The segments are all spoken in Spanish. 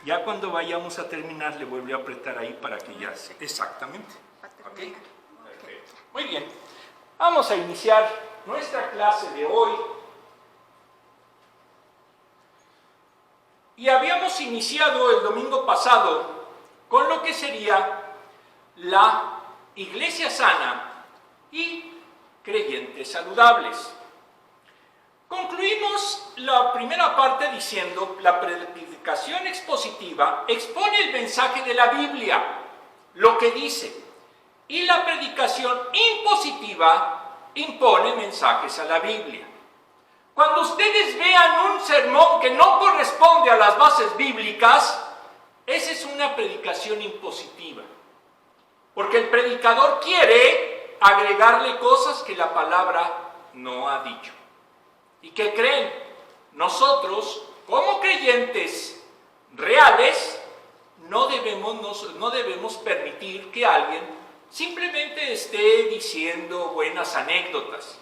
Ya cuando vayamos a terminar le vuelvo a apretar ahí para que ya se... Exactamente. ¿Okay? Perfecto. Muy bien. Vamos a iniciar nuestra clase de hoy. Y habíamos iniciado el domingo pasado con lo que sería la iglesia sana y creyentes saludables. Concluimos la primera parte diciendo la predicación expositiva expone el mensaje de la Biblia, lo que dice, y la predicación impositiva impone mensajes a la Biblia. Cuando ustedes vean un sermón que no corresponde a las bases bíblicas, esa es una predicación impositiva, porque el predicador quiere agregarle cosas que la palabra no ha dicho. ¿Y qué creen? Nosotros, como creyentes reales, no debemos permitir que alguien simplemente esté diciendo buenas anécdotas,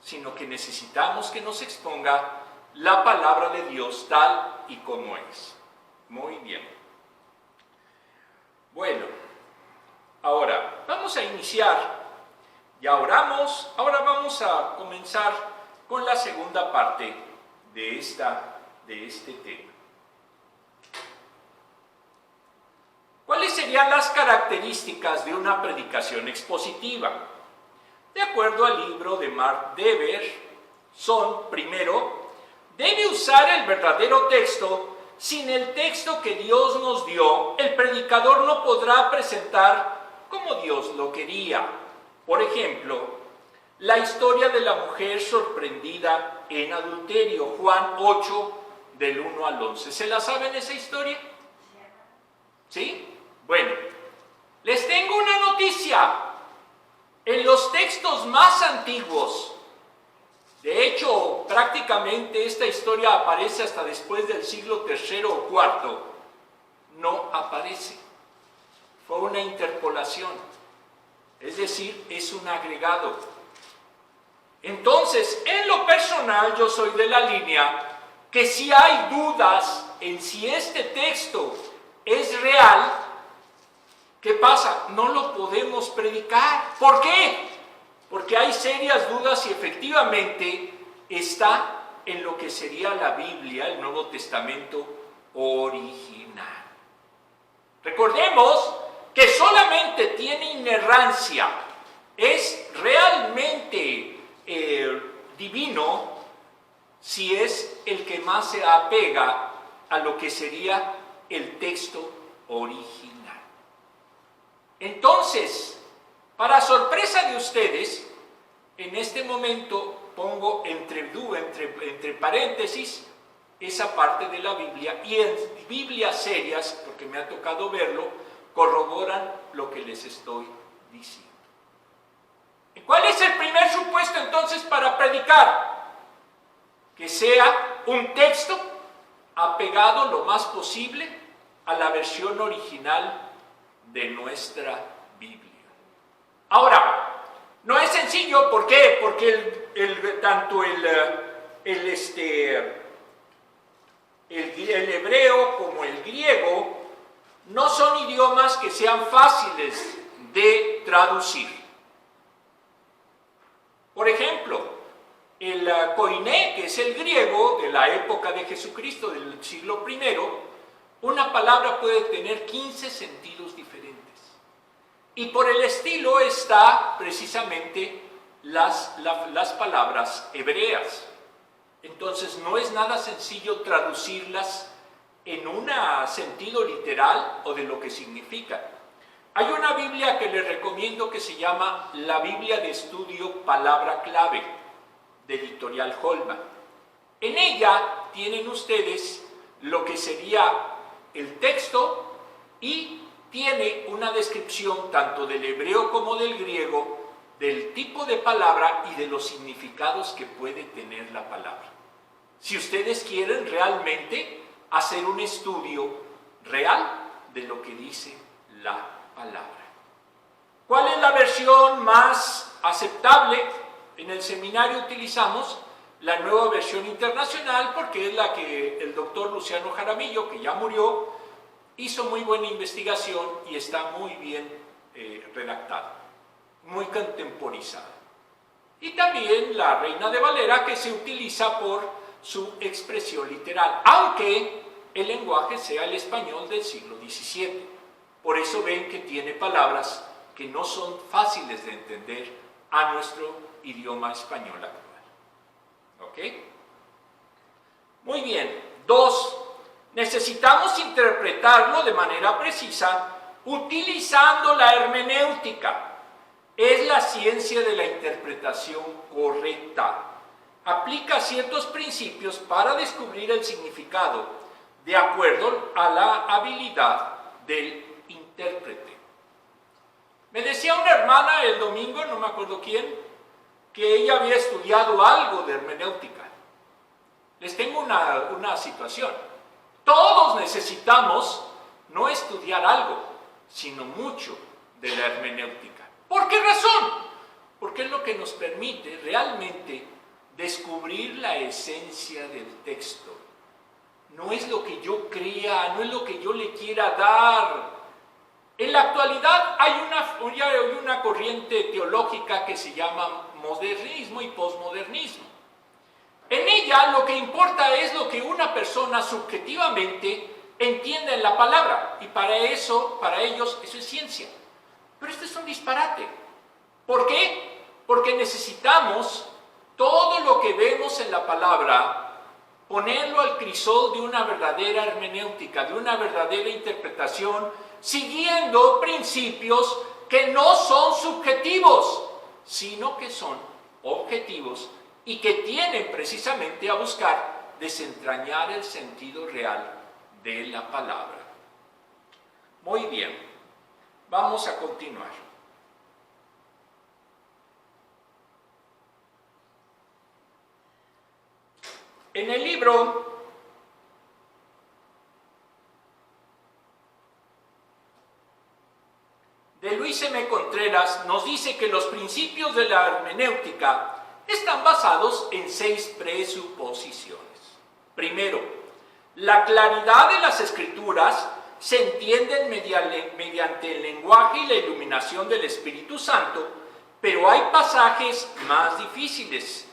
sino que necesitamos que nos exponga la palabra de Dios tal y como es. Muy bien. Bueno, ahora vamos a iniciar. Ya oramos, ahora vamos a comenzar con la segunda parte de este tema. ¿Cuáles serían las características de una predicación expositiva? De acuerdo al libro de Mark Dever, son, primero, debe usar el verdadero texto. Sin el texto que Dios nos dio, el predicador no podrá presentar como Dios lo quería. Por ejemplo, la historia de la mujer sorprendida en adulterio, Juan 8, del 1 al 11. ¿Se la saben esa historia? ¿Sí? Bueno, les tengo una noticia. En los textos más antiguos, de hecho, prácticamente esta historia aparece hasta después del siglo III o IV, no aparece. Fue una interpolación, es decir, es un agregado. Entonces, en lo personal, yo soy de la línea que si hay dudas en si este texto es real, ¿qué pasa? No lo podemos predicar. ¿Por qué? Porque hay serias dudas si efectivamente está en lo que sería la Biblia, el Nuevo Testamento original. Recordemos que solamente tiene inerrancia, es realmente divino si es el que más se apega a lo que sería el texto original. Entonces, para sorpresa de ustedes, en este momento pongo entre paréntesis esa parte de la Biblia, y en Biblias serias, porque me ha tocado verlo, corroboran lo que les estoy diciendo. ¿Cuál es el primer supuesto entonces para predicar? Que sea un texto apegado lo más posible a la versión original de nuestra Biblia. Ahora, no es sencillo, ¿por qué? Porque tanto el hebreo como el griego no son idiomas que sean fáciles de traducir. Por ejemplo, el koiné, que es el griego de la época de Jesucristo, del siglo I, una palabra puede tener 15 sentidos diferentes. Y por el estilo está precisamente las palabras hebreas. Entonces no es nada sencillo traducirlas en un sentido literal o de lo que significa. Hay una Biblia que les recomiendo que se llama la Biblia de Estudio Palabra Clave, de Editorial Holman. En ella tienen ustedes lo que sería el texto y tiene una descripción tanto del hebreo como del griego, del tipo de palabra y de los significados que puede tener la palabra. Si ustedes quieren realmente hacer un estudio real de lo que dice la palabra. ¿Cuál es la versión más aceptable? En el seminario utilizamos la Nueva Versión Internacional porque es la que el doctor Luciano Jaramillo, que ya murió, hizo muy buena investigación y está muy bien redactada, muy contemporizada. Y también la Reina de Valera, que se utiliza por su expresión literal, aunque el lenguaje sea el español del siglo XVII. Por eso ven que tiene palabras que no son fáciles de entender a nuestro idioma español actual. ¿Ok? Muy bien. 2. Necesitamos interpretarlo de manera precisa utilizando la hermenéutica. Es la ciencia de la interpretación correcta. Aplica ciertos principios para descubrir el significado de acuerdo a la habilidad del intérprete. Me decía una hermana el domingo, no me acuerdo quién, que ella había estudiado algo de hermenéutica. Les tengo una situación. Todos necesitamos no estudiar algo, sino mucho de la hermenéutica. ¿Por qué razón? Porque es lo que nos permite realmente descubrir la esencia del texto. No es lo que yo crea, no es lo que yo le quiera dar. En la actualidad hay una corriente teológica que se llama modernismo y posmodernismo. En ella lo que importa es lo que una persona subjetivamente entiende en la palabra, y para ellos eso es ciencia. Pero esto es un disparate. ¿Por qué? Porque necesitamos todo lo que vemos en la palabra, ponerlo al crisol de una verdadera hermenéutica, de una verdadera interpretación, siguiendo principios que no son subjetivos, sino que son objetivos y que tienen precisamente a buscar desentrañar el sentido real de la palabra. Muy bien. Vamos a continuar. En el libro de Luis M. Contreras nos dice que los principios de la hermenéutica están basados en 6 presuposiciones. Primero, la claridad de las escrituras se entienden mediante el lenguaje y la iluminación del Espíritu Santo, pero hay pasajes más difíciles.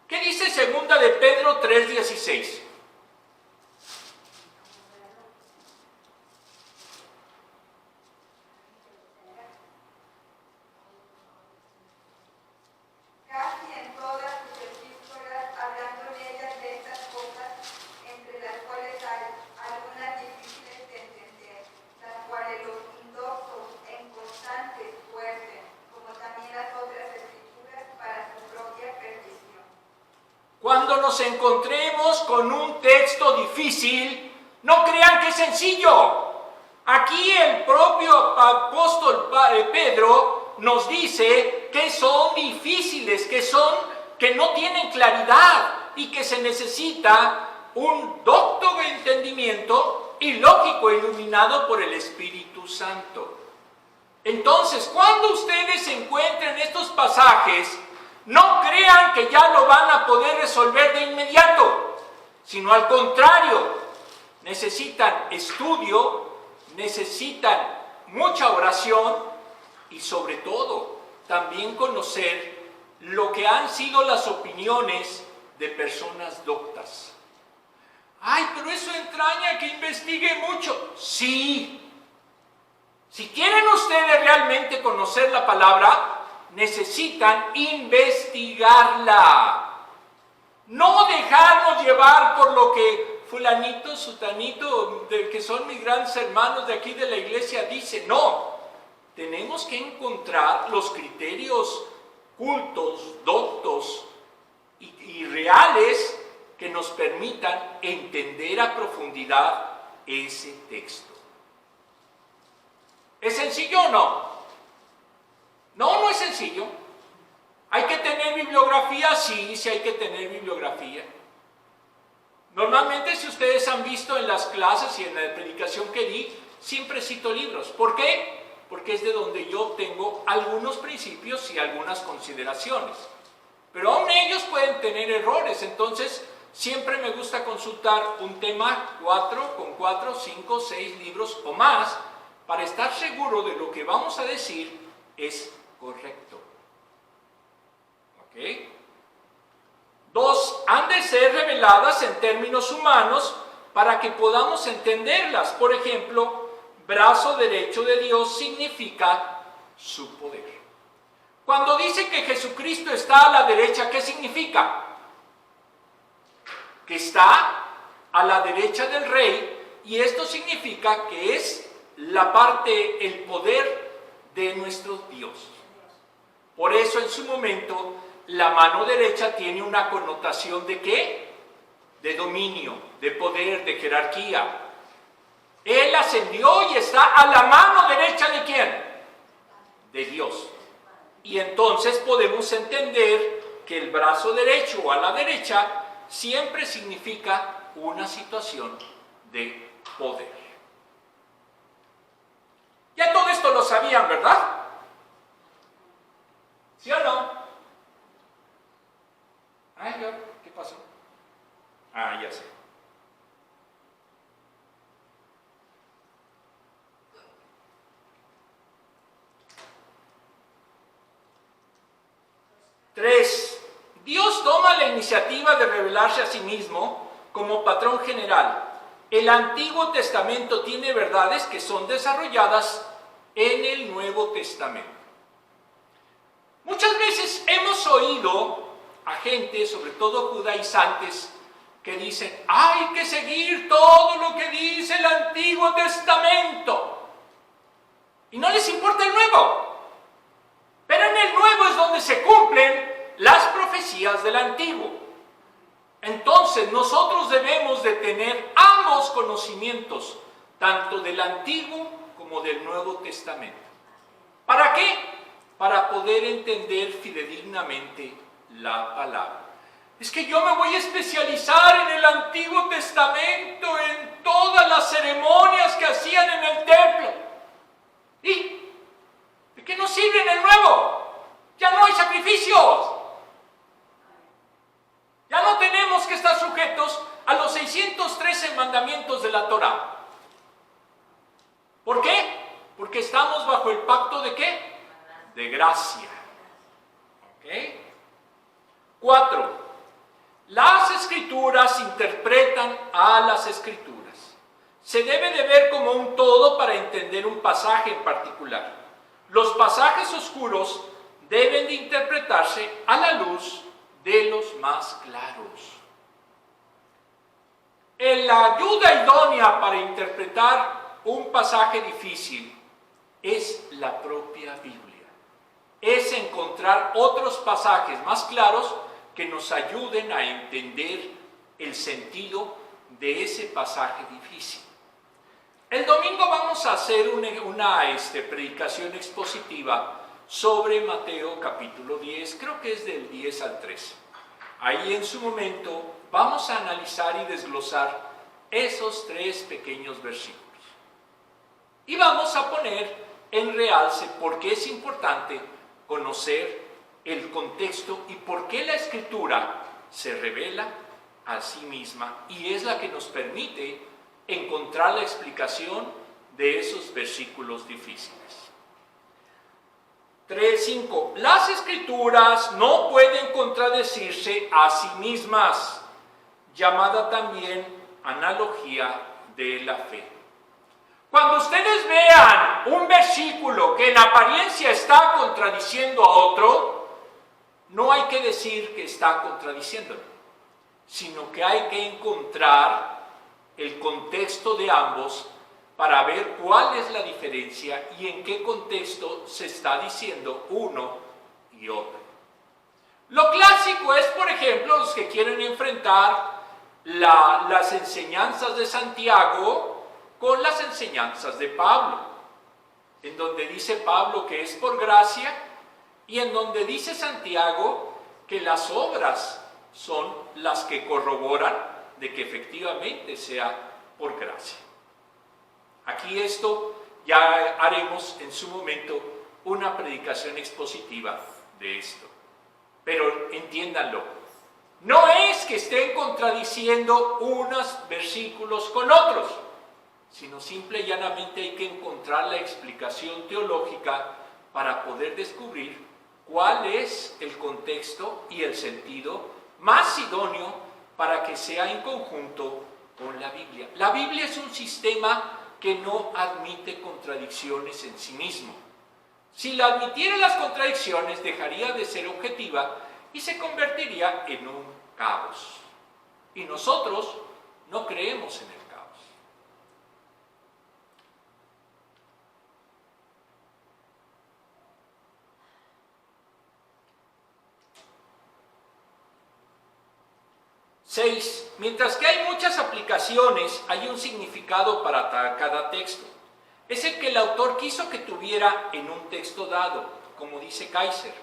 ¿Qué dice 2 de Pedro 3:16? Cuando nos encontremos con un texto difícil, no crean que es sencillo. Aquí el propio apóstol Pedro nos dice que son difíciles, que no tienen claridad y que se necesita un docto de entendimiento y lógico iluminado por el Espíritu Santo. Entonces, cuando ustedes encuentren estos pasajes, no crean que ya lo van a poder resolver de inmediato, sino al contrario, necesitan estudio, necesitan mucha oración y sobre todo también conocer lo que han sido las opiniones de personas doctas. Ay, pero eso entraña que investigue mucho. Sí. Si quieren ustedes realmente conocer la palabra, necesitan investigarla. No dejarnos llevar por lo que fulanito, sutanito, que son mis grandes hermanos de aquí de la iglesia, dice. No, tenemos que encontrar los criterios cultos, doctos y reales que nos permitan entender a profundidad ese texto. ¿Es sencillo o no? No, no es sencillo. ¿Hay que tener bibliografía? Sí, sí hay que tener bibliografía. Normalmente, si ustedes han visto en las clases y en la predicación que di, siempre cito libros. ¿Por qué? Porque es de donde yo obtengo algunos principios y algunas consideraciones. Pero aún ellos pueden tener errores. Entonces, siempre me gusta consultar un tema 4, 5, 6 libros o más para estar seguro de lo que vamos a decir es correcto. ¿Ok? 2, han de ser reveladas en términos humanos para que podamos entenderlas. Por ejemplo, brazo derecho de Dios significa su poder. Cuando dice que Jesucristo está a la derecha, ¿qué significa? Que está a la derecha del Rey, y esto significa que es la parte, el poder de nuestro Dios. Por eso en su momento la mano derecha tiene una connotación de ¿qué? De dominio, de poder, de jerarquía. Él ascendió y está a la mano derecha ¿de quién? De Dios. Y entonces podemos entender que el brazo derecho o a la derecha siempre significa una situación de poder. Ya todo esto lo sabían, ¿verdad? ¿Sí o no? Ay, ¿qué pasó? Ah, ya sé. Tres, Dios toma la iniciativa de revelarse a sí mismo como patrón general. El Antiguo Testamento tiene verdades que son desarrolladas en el Nuevo Testamento. Muchas veces hemos oído a gente, sobre todo judaizantes, que dicen, hay que seguir todo lo que dice el Antiguo Testamento. Y no les importa el Nuevo. Pero en el Nuevo es donde se cumplen las profecías del Antiguo. Entonces nosotros debemos de tener ambos conocimientos, tanto del Antiguo como del Nuevo Testamento. ¿Para qué? Para poder entender fidedignamente la palabra. Es que yo me voy a especializar en el Antiguo Testamento, en todas las ceremonias que hacían en el templo. ¿Y de qué nos sirve en el Nuevo? Ya no hay sacrificios. Ya no tenemos que estar sujetos a los 613 mandamientos de la Torá. ¿Por qué? Porque estamos bajo el pacto de ¿qué? De gracia. ¿Ok? 4. Las Escrituras interpretan a las Escrituras. Se debe de ver como un todo para entender un pasaje en particular. Los pasajes oscuros deben de interpretarse a la luz de los más claros. La ayuda idónea para interpretar un pasaje difícil es la propia Biblia. Es encontrar otros pasajes más claros que nos ayuden a entender el sentido de ese pasaje difícil. El domingo vamos a hacer una predicación expositiva sobre Mateo capítulo 10, creo que es del 10 al 13. Ahí en su momento vamos a analizar y desglosar esos 3 pequeños versículos. Y vamos a poner en realce por qué es importante conocer el contexto y por qué la Escritura se revela a sí misma y es la que nos permite encontrar la explicación de esos versículos difíciles. 3.5. Las Escrituras no pueden contradecirse a sí mismas, llamada también analogía de la fe. Cuando ustedes vean un versículo que en apariencia está contradiciendo a otro, no hay que decir que está contradiciéndolo, sino que hay que encontrar el contexto de ambos para ver cuál es la diferencia y en qué contexto se está diciendo uno y otro. Lo clásico es, por ejemplo, los que quieren enfrentar las enseñanzas de Santiago con las enseñanzas de Pablo, en donde dice Pablo que es por gracia y en donde dice Santiago que las obras son las que corroboran de que efectivamente sea por gracia. Aquí esto ya haremos en su momento una predicación expositiva de esto. Pero entiéndanlo, No es que estén contradiciendo unos versículos con otros, sino simple y llanamente hay que encontrar la explicación teológica para poder descubrir cuál es el contexto y el sentido más idóneo para que sea en conjunto con la Biblia. La Biblia es un sistema que no admite contradicciones en sí mismo. Si la admitiera las contradicciones, dejaría de ser objetiva y se convertiría en un caos. Y nosotros no creemos en el caos. Seis, mientras que hay muchas aplicaciones, hay un significado para cada texto. Es el que el autor quiso que tuviera en un texto dado, como dice Kaiser.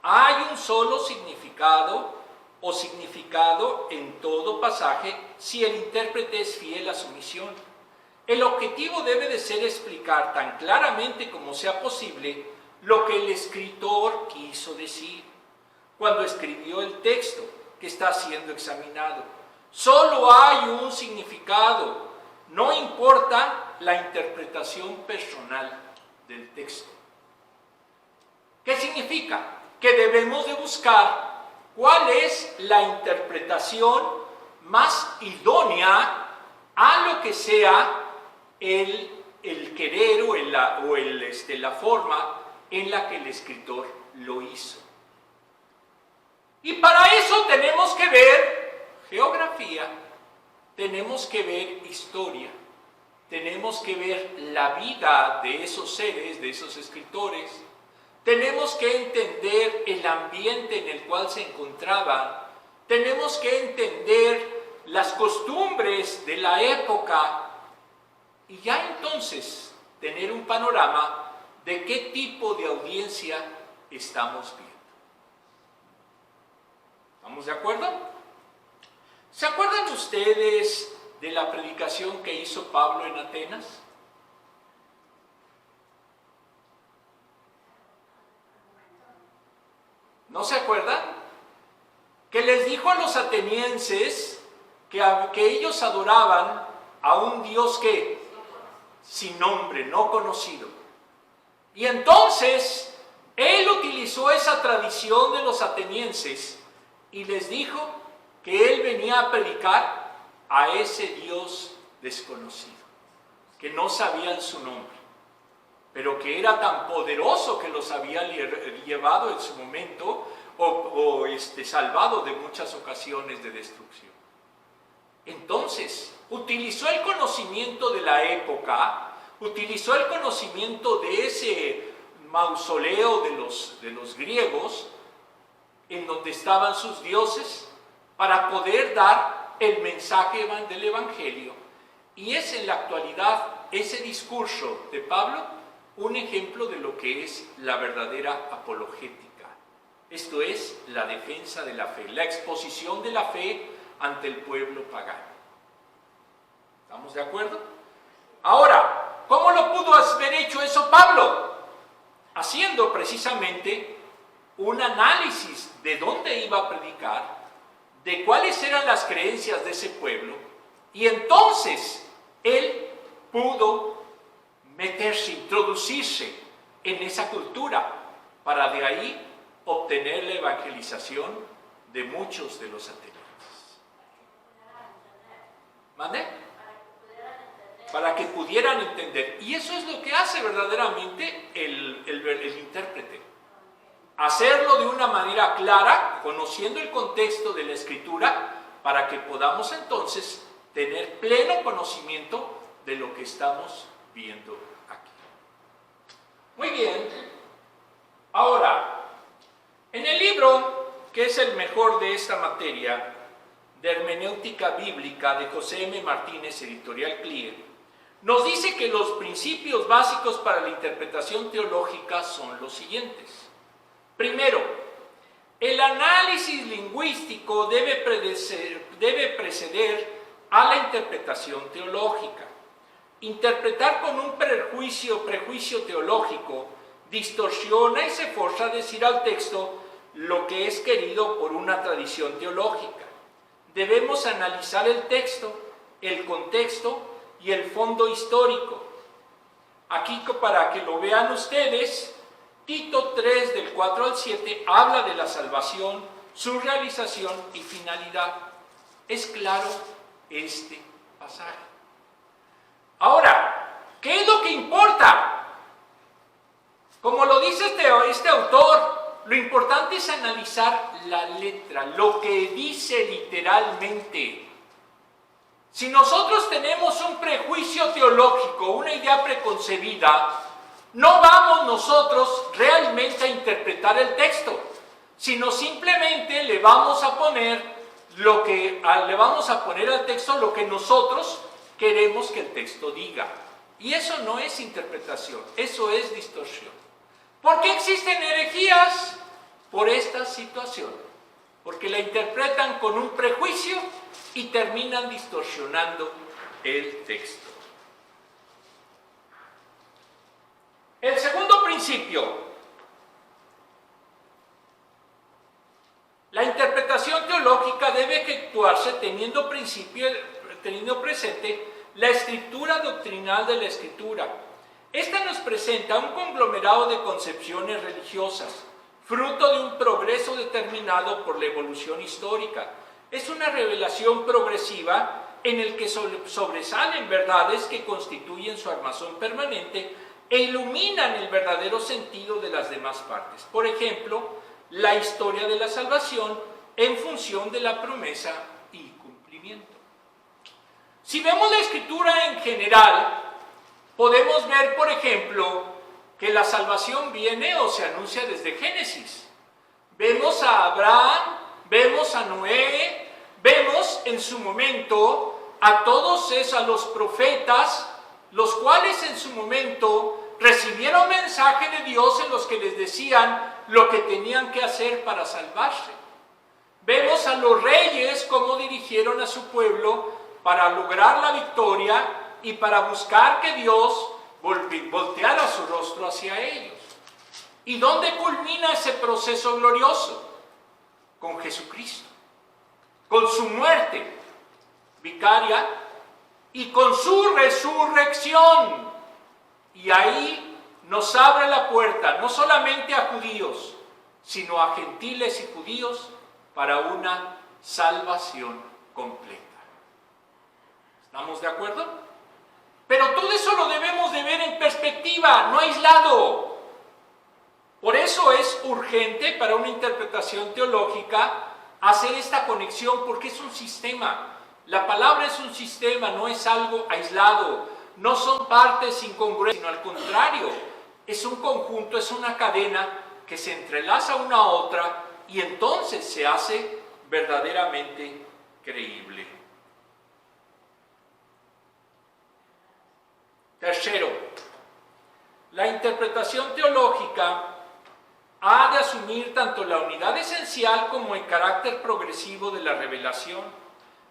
Hay un solo significado o significado en todo pasaje si el intérprete es fiel a su misión. El objetivo debe de ser explicar tan claramente como sea posible lo que el escritor quiso decir cuando escribió el texto que está siendo examinado. Solo hay un significado, no importa la interpretación personal del texto. ¿Qué significa? Que debemos de buscar cuál es la interpretación más idónea a lo que sea el querer o la forma en la que el escritor lo hizo. Y para eso tenemos que ver geografía, tenemos que ver historia, tenemos que ver la vida de esos seres, de esos escritores, tenemos que entender el ambiente en el cual se encontraban, tenemos que entender las costumbres de la época y ya entonces tener un panorama de qué tipo de audiencia estamos viendo. ¿Estamos de acuerdo? ¿Se acuerdan ustedes de la predicación que hizo Pablo en Atenas? ¿No se acuerdan? Que les dijo a los atenienses que ellos adoraban a un Dios que sin nombre, no conocido. Y entonces él utilizó esa tradición de los atenienses y les dijo que él venía a predicar a ese Dios desconocido, que no sabían su nombre, pero que era tan poderoso que los había llevado en su momento o salvado de muchas ocasiones de destrucción. Entonces, utilizó el conocimiento de la época, utilizó el conocimiento de ese mausoleo de los griegos, en donde estaban sus dioses, para poder dar el mensaje del Evangelio. Y es en la actualidad ese discurso de Pablo un ejemplo de lo que es la verdadera apologética. Esto es la defensa de la fe, la exposición de la fe ante el pueblo pagano. ¿Estamos de acuerdo? Ahora, ¿cómo lo pudo haber hecho eso Pablo? Haciendo precisamente un análisis de dónde iba a predicar, de cuáles eran las creencias de ese pueblo, y entonces él pudo meterse, introducirse en esa cultura, para de ahí obtener la evangelización de muchos de los atenienses. ¿Mande? Para que pudieran entender. Y eso es lo que hace verdaderamente el intérprete. Hacerlo de una manera clara, conociendo el contexto de la escritura, para que podamos entonces tener pleno conocimiento de lo que estamos viendo aquí. Muy bien. Ahora, en el libro, que es el mejor de esta materia, de Hermenéutica Bíblica, de José M. Martínez, editorial CLIE, nos dice que los principios básicos para la interpretación teológica son los siguientes. Primero, el análisis lingüístico debe preceder a la interpretación teológica. Interpretar con un prejuicio teológico distorsiona y se forza a decir al texto lo que es querido por una tradición teológica. Debemos analizar el texto, el contexto y el fondo histórico. Aquí, para que lo vean ustedes, Tito 3, del 4 al 7, habla de la salvación, su realización y finalidad. Es claro este pasaje. Ahora, ¿qué es lo que importa? Como lo dice este autor, lo importante es analizar la letra, lo que dice literalmente. Si nosotros tenemos un prejuicio teológico, una idea preconcebida, no vamos nosotros realmente a interpretar el texto, sino simplemente le vamos a poner al texto lo que nosotros queremos que el texto diga. Y eso no es interpretación, eso es distorsión. ¿Por qué existen herejías? Por esta situación, porque la interpretan con un prejuicio y terminan distorsionando el texto. El segundo principio: la interpretación teológica debe efectuarse teniendo presente la estructura doctrinal de la Escritura. Esta nos presenta un conglomerado de concepciones religiosas, fruto de un progreso determinado por la evolución histórica. Es una revelación progresiva en el que sobresalen verdades que constituyen su armazón permanente e iluminan el verdadero sentido de las demás partes. Por ejemplo, la historia de la salvación en función de la promesa y cumplimiento. Si vemos la Escritura en general, podemos ver, por ejemplo, que la salvación viene o se anuncia desde Génesis. Vemos a Abraham, vemos a Noé, vemos en su momento a todos a los profetas, los cuales en su momento recibieron mensaje de Dios en los que les decían lo que tenían que hacer para salvarse. Vemos a los reyes cómo dirigieron a su pueblo para lograr la victoria y para buscar que Dios volteara su rostro hacia ellos. ¿Y dónde culmina ese proceso glorioso? Con Jesucristo, con su muerte vicaria y con su resurrección. Y ahí nos abre la puerta no solamente a judíos, sino a gentiles y judíos para una salvación completa. ¿Estamos de acuerdo? Pero todo eso lo debemos de ver en perspectiva, no aislado. Por eso es urgente para una interpretación teológica hacer esta conexión, porque es un sistema. La palabra es un sistema, no es algo aislado. No son partes incongruentes, sino al contrario, es un conjunto, es una cadena que se entrelaza una a otra y entonces se hace verdaderamente creíble. Tercero, la interpretación teológica ha de asumir tanto la unidad esencial como el carácter progresivo de la revelación.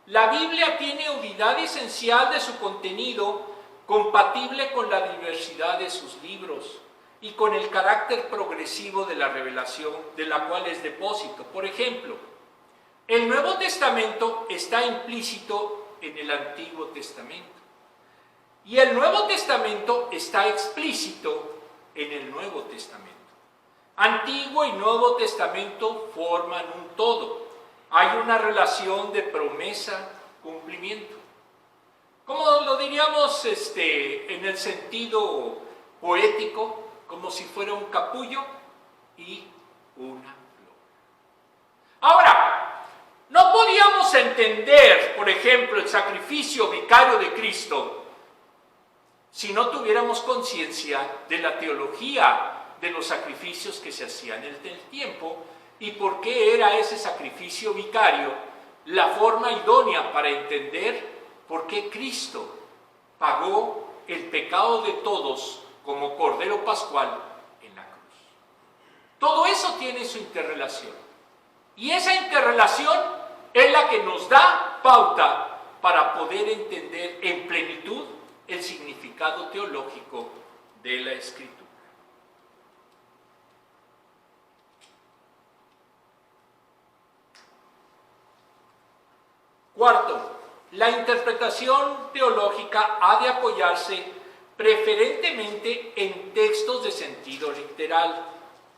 La Biblia tiene unidad esencial de su contenido, compatible con la diversidad de sus libros y con el carácter progresivo de la revelación, de la cual es depósito. Por ejemplo, el Nuevo Testamento está implícito en el Antiguo Testamento. Y el Nuevo Testamento está explícito en el Nuevo Testamento. Antiguo y Nuevo Testamento forman un todo. Hay una relación de promesa-cumplimiento. Como lo diríamos en el sentido poético, como si fuera un capullo y una flor. Ahora, no podíamos entender, por ejemplo, el sacrificio vicario de Cristo si no tuviéramos conciencia de la teología de los sacrificios que se hacían en el tiempo y por qué era ese sacrificio vicario la forma idónea para entender por qué Cristo pagó el pecado de todos como Cordero Pascual en la cruz. Todo eso tiene su interrelación. Y esa interrelación es la que nos da pauta para poder entender en plenitud el significado teológico de la Escritura. La interpretación teológica ha de apoyarse preferentemente en textos de sentido literal.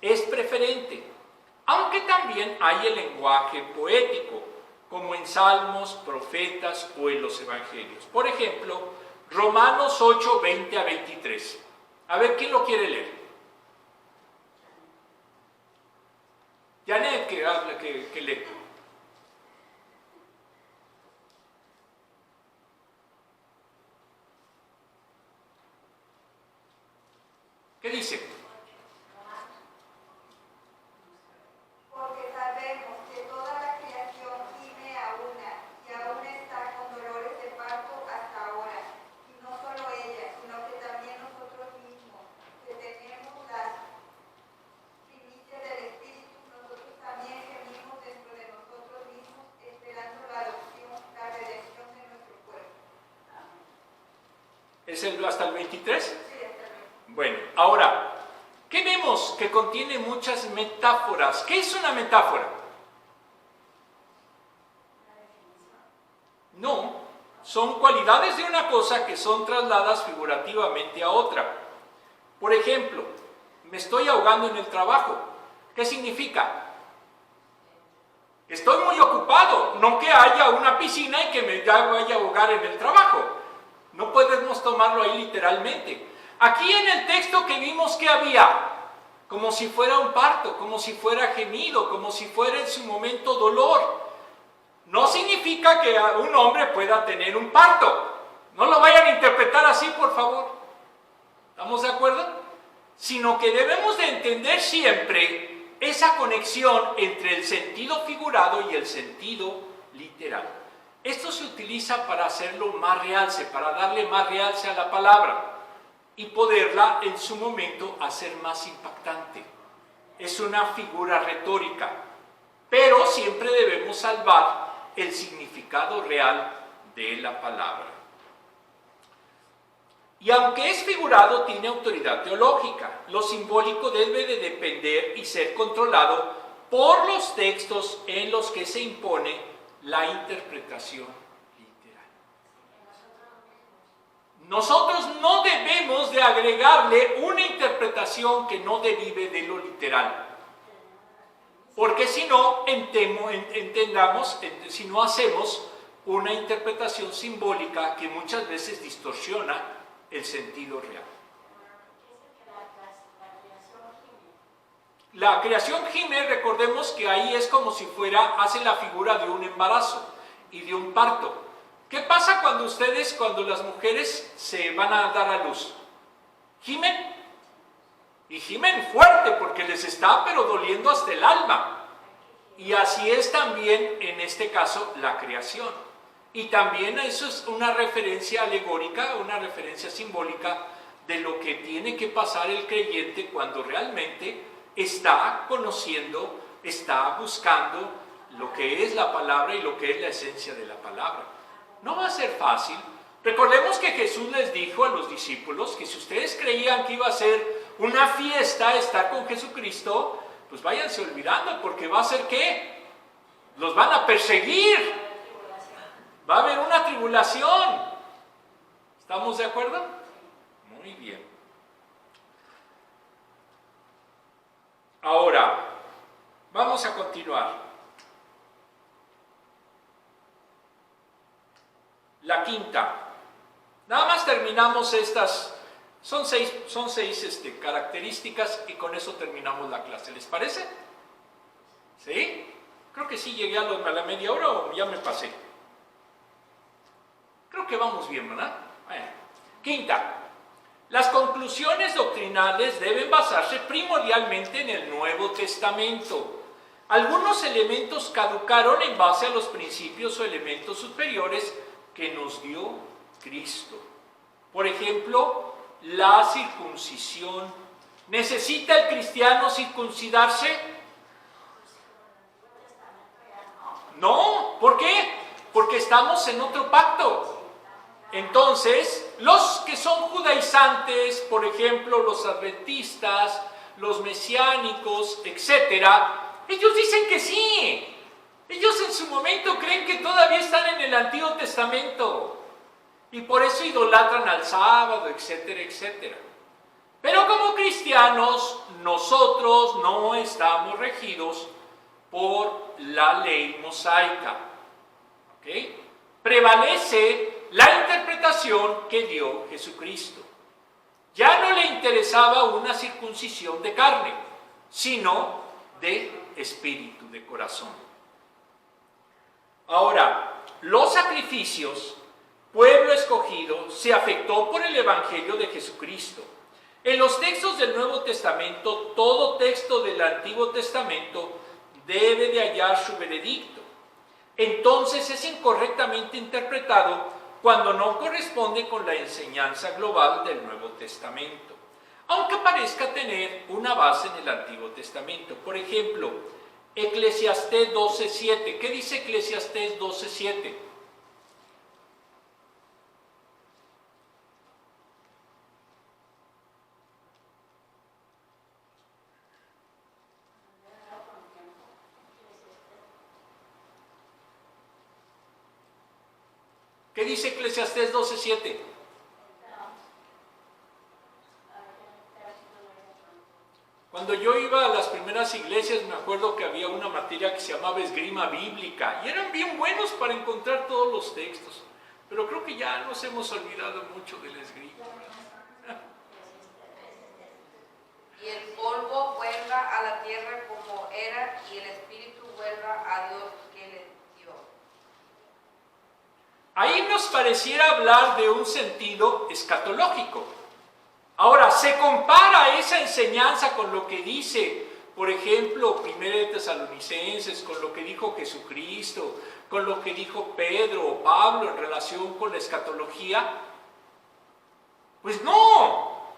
Es preferente, aunque también hay el lenguaje poético, como en Salmos, Profetas o en los Evangelios. Por ejemplo, Romanos 8, 20 a 23. A ver, ¿quién lo quiere leer? Janet, que habla, que lee. ¿Qué dice? Porque sabemos que toda la creación gime a una, y aún está con dolores de parto hasta ahora. Y no solo ella, sino que también nosotros mismos, que tenemos las primicias del Espíritu, nosotros también gemimos dentro de nosotros mismos, esperando la adopción, la redención de nuestro cuerpo. ¿Es hasta el 23? Sí, hasta luego. Bueno, ahora, ¿qué vemos? Que contiene muchas metáforas. ¿Qué es una metáfora? No, son cualidades de una cosa que son trasladadas figurativamente a otra. Por ejemplo, me estoy ahogando en el trabajo. ¿Qué significa? Estoy muy ocupado, no que haya una piscina y que me vaya a ahogar en el trabajo. No podemos tomarlo ahí literalmente. Aquí en el texto que vimos que había, como si fuera un parto, como si fuera gemido, como si fuera en su momento dolor. No significa que un hombre pueda tener un parto. No lo vayan a interpretar así, por favor. ¿Estamos de acuerdo? Sino que debemos de entender siempre esa conexión entre el sentido figurado y el sentido literal. Esto se utiliza para hacerlo más realce, para darle más realce a la palabra y poderla en su momento hacer más impactante. Es una figura retórica, pero siempre debemos salvar el significado real de la palabra. Y aunque es figurado, tiene autoridad teológica. Lo simbólico debe de depender y ser controlado por los textos en los que se impone la interpretación literal. Nosotros no debemos de agregarle una interpretación que no derive de lo literal. Porque si no, si no hacemos una interpretación simbólica que muchas veces distorsiona el sentido real. La creación gime, recordemos que ahí es como si hace la figura de un embarazo y de un parto. ¿Qué pasa cuando las mujeres se van a dar a luz? ¿Gimen? Y gimen fuerte porque les está pero doliendo hasta el alma. Y así es también en este caso la creación. Y también eso es una referencia alegórica, una referencia simbólica de lo que tiene que pasar el creyente cuando realmente está conociendo, está buscando lo que es la palabra y lo que es la esencia de la palabra. No va a ser fácil. Recordemos que Jesús les dijo a los discípulos que si ustedes creían que iba a ser una fiesta estar con Jesucristo, pues váyanse olvidando, porque va a ser ¿qué? Los van a perseguir. Va a haber una tribulación. ¿Estamos de acuerdo? Muy bien. Ahora, vamos a continuar. La quinta. Nada más terminamos estas. Son seis características y con eso terminamos la clase. ¿Les parece? ¿Sí? Creo que sí llegué a la media hora o ya me pasé. Creo que vamos bien, ¿verdad? Bueno. Quinta. Las conclusiones doctrinales deben basarse primordialmente en el Nuevo Testamento. Algunos elementos caducaron en base a los principios o elementos superiores que nos dio Cristo. Por ejemplo, la circuncisión. ¿Necesita el cristiano circuncidarse? No. ¿Por qué? Porque estamos en otro pacto. Entonces, los que son judaizantes, por ejemplo, los adventistas, los mesiánicos, etc., ellos dicen que sí, Ellos en su momento creen que todavía están en el Antiguo Testamento y por eso idolatran al sábado, etcétera, etcétera. Pero como cristianos, nosotros no estamos regidos por la ley mosaica. ¿Ok? Prevalece la interpretación que dio Jesucristo. Ya no le interesaba una circuncisión de carne, sino de espíritu, de corazón. Ahora, los sacrificios, pueblo escogido, se afectó por el Evangelio de Jesucristo. En los textos del Nuevo Testamento, todo texto del Antiguo Testamento debe de hallar su veredicto. Entonces es incorrectamente interpretado cuando no corresponde con la enseñanza global del Nuevo Testamento, aunque parezca tener una base en el Antiguo Testamento. Por ejemplo, Eclesiastés 12:7. ¿Qué dice Eclesiastés 12:7? ¿Qué dice Eclesiastés 12:7? Cuando yo iba a las primeras iglesias, me acuerdo que había una materia que se llamaba esgrima bíblica y eran bien buenos para encontrar todos los textos, pero creo que ya nos hemos olvidado mucho del esgrima. Y el polvo vuelva a la tierra como era, y el espíritu vuelva a Dios que le dio. Ahí nos pareciera hablar de un sentido escatológico. Ahora, se compara esa enseñanza con lo que dice, por ejemplo, 1 de Tesalonicenses, con lo que dijo Jesucristo, con lo que dijo Pedro o Pablo en relación con la escatología. Pues no,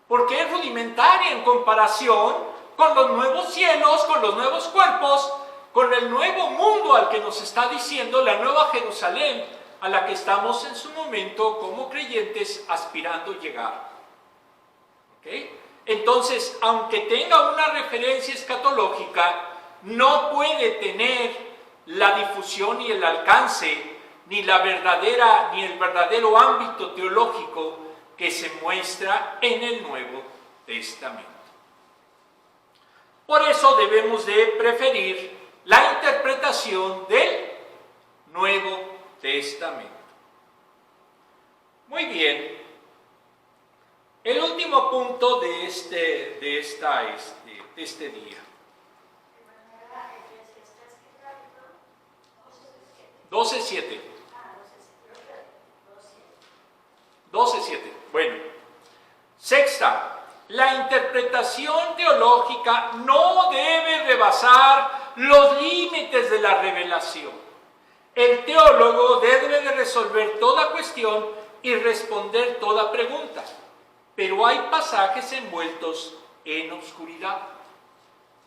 porque es rudimentaria en comparación con los nuevos cielos, con los nuevos cuerpos, con el nuevo mundo al que nos está diciendo la nueva Jerusalén, a la que estamos en su momento como creyentes aspirando a llegar. ¿Okay? Entonces, aunque tenga una referencia escatológica, no puede tener la difusión y el alcance, ni el verdadero ámbito teológico que se muestra en el Nuevo Testamento. Por eso debemos de preferir la interpretación del Nuevo Testamento. Muy bien. El último punto de este día. 12:7. 12:7. Bueno. Sexta, la interpretación teológica no debe rebasar los límites de la revelación. El teólogo debe de resolver toda cuestión y responder toda pregunta. Pero hay pasajes envueltos en oscuridad.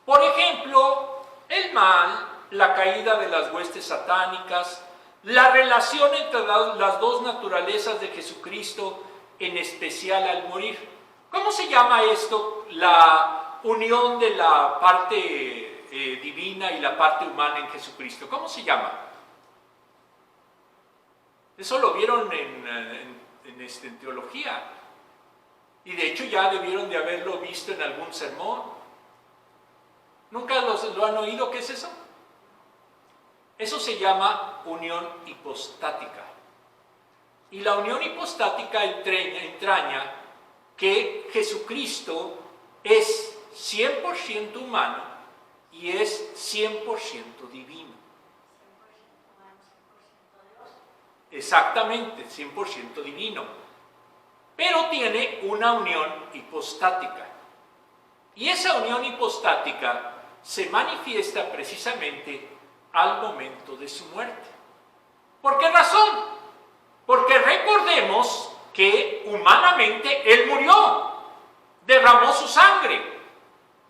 Por ejemplo, el mal, la caída de las huestes satánicas, la relación entre las dos naturalezas de Jesucristo, en especial al morir. ¿Cómo se llama esto? La unión de la parte divina y la parte humana en Jesucristo. ¿Cómo se llama? Eso lo vieron en teología. Y de hecho ya debieron de haberlo visto en algún sermón. ¿Nunca lo han oído? ¿Qué es eso? Eso se llama unión hipostática. Y la unión hipostática entraña que Jesucristo es 100% humano y es 100% divino. Exactamente, 100% divino. Pero tiene una unión hipostática. Y esa unión hipostática se manifiesta precisamente al momento de su muerte. ¿Por qué razón? Porque recordemos que humanamente Él murió, derramó su sangre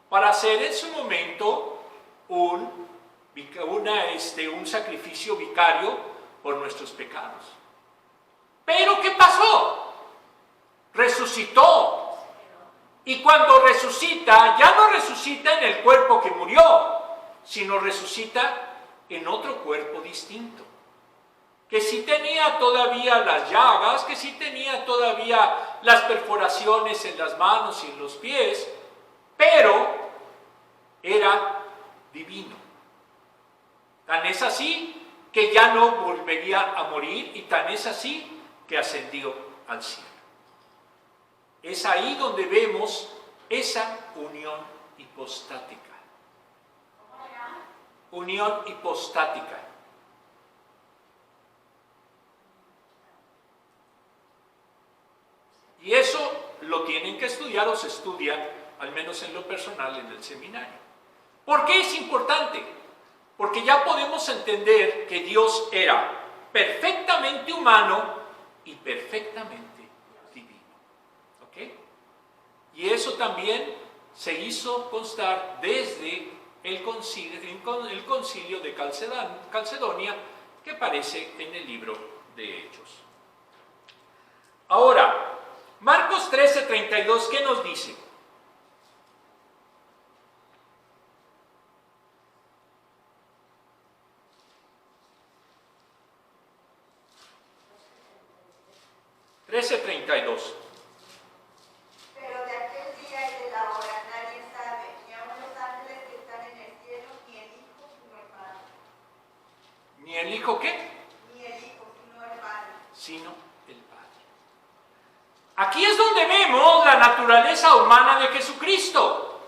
para hacer en su momento un sacrificio vicario por nuestros pecados. Pero ¿qué pasó? Resucitó. Y cuando resucita, ya no resucita en el cuerpo que murió, sino resucita en otro cuerpo distinto, que sí tenía todavía las llagas, que sí tenía todavía las perforaciones en las manos y en los pies, pero era divino. Tan es así que ya no volvería a morir, y tan es así que ascendió al cielo. Es ahí donde vemos esa unión hipostática. Unión hipostática. Y eso lo tienen que estudiar, o se estudia, al menos en lo personal, en el seminario. ¿Por qué es importante? Porque ya podemos entender que Dios era perfectamente humano y perfectamente divino. ¿Ok? Y eso también se hizo constar desde el concilio de Calcedonia, que aparece en el libro de Hechos. Ahora, Marcos 13:32, ¿qué nos dice? Pero de aquel día y de la hora nadie sabe, ni aun los ángeles que están en el cielo, ni el Hijo, sino el Padre. ¿Ni el Hijo qué? Ni el Hijo, sino el Padre. Sino el Padre. Aquí es donde vemos la naturaleza humana de Jesucristo.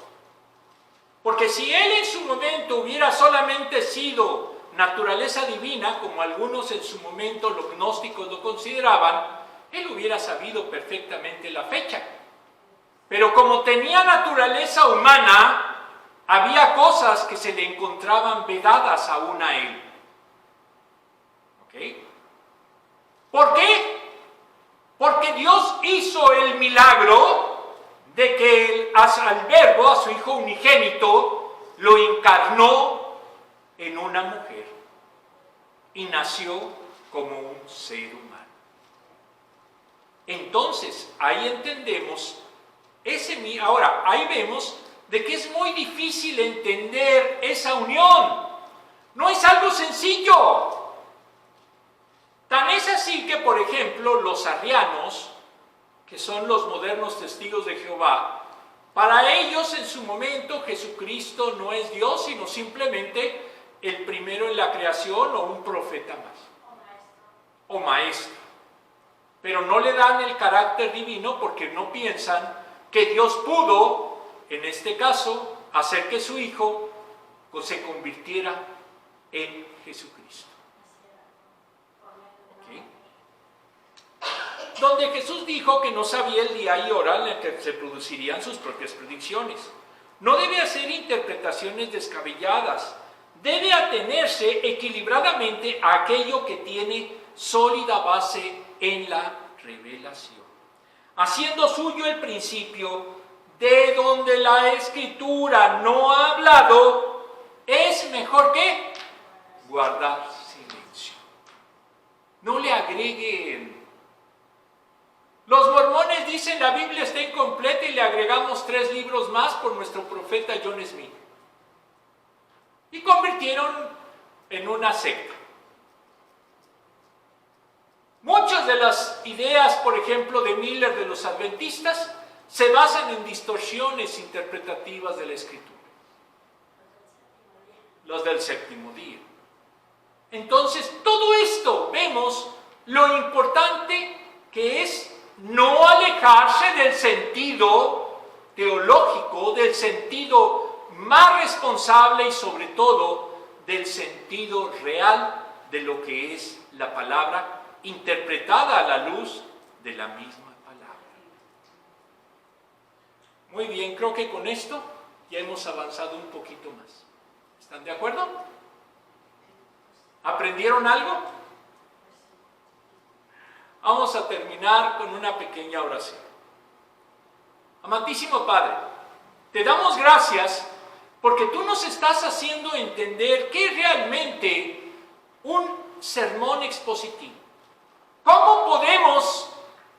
Porque si Él en su momento hubiera solamente sido naturaleza divina, como algunos en su momento los gnósticos lo consideraban, Él hubiera sabido perfectamente la fecha. Pero como tenía naturaleza humana, había cosas que se le encontraban vedadas aún a Él. ¿Ok? ¿Por qué? Porque Dios hizo el milagro de que al Verbo, a su Hijo unigénito, lo encarnó en una mujer y nació como un ser humano. Entonces, ahí entendemos ahora, ahí vemos de que es muy difícil entender esa unión. No es algo sencillo. Tan es así que, por ejemplo, los arrianos, que son los modernos testigos de Jehová, para ellos en su momento Jesucristo no es Dios, sino simplemente el primero en la creación, o un profeta más. O maestro. Pero no le dan el carácter divino porque no piensan que Dios pudo, en este caso, hacer que su Hijo se convirtiera en Jesucristo. ¿Okay? Donde Jesús dijo que no sabía el día y hora en el que se producirían sus propias predicciones. No debe hacer interpretaciones descabelladas, debe atenerse equilibradamente a aquello que tiene sólida base en la revelación, haciendo suyo el principio de donde la Escritura no ha hablado, es mejor que guardar silencio. No le agreguen. Los mormones dicen la Biblia está incompleta y le agregamos 3 libros más por nuestro profeta John Smith. Y convirtieron en una secta. Muchas de las ideas, por ejemplo, de Miller de los adventistas, se basan en distorsiones interpretativas de la Escritura. Los del séptimo día. Entonces, todo esto vemos lo importante que es no alejarse del sentido teológico, del sentido más responsable y sobre todo del sentido real de lo que es la palabra interpretada a la luz de la misma palabra. Muy bien, creo que con esto ya hemos avanzado un poquito más. ¿Están de acuerdo? ¿Aprendieron algo? Vamos a terminar con una pequeña oración. Amantísimo Padre, te damos gracias porque tú nos estás haciendo entender qué es realmente un sermón expositivo. ¿Cómo podemos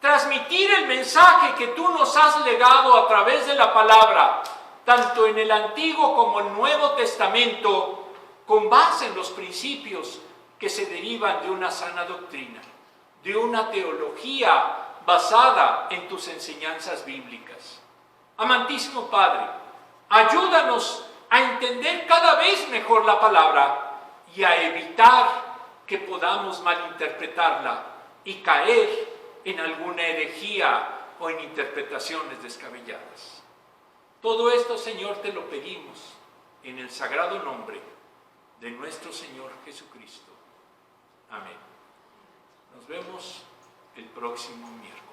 transmitir el mensaje que tú nos has legado a través de la palabra, tanto en el Antiguo como el Nuevo Testamento, con base en los principios que se derivan de una sana doctrina, de una teología basada en tus enseñanzas bíblicas. Amantísimo Padre, ayúdanos a entender cada vez mejor la palabra y a evitar que podamos malinterpretarla y caer en alguna herejía o en interpretaciones descabelladas. Todo esto, Señor, te lo pedimos en el sagrado nombre de nuestro Señor Jesucristo. Amén. Nos vemos el próximo miércoles.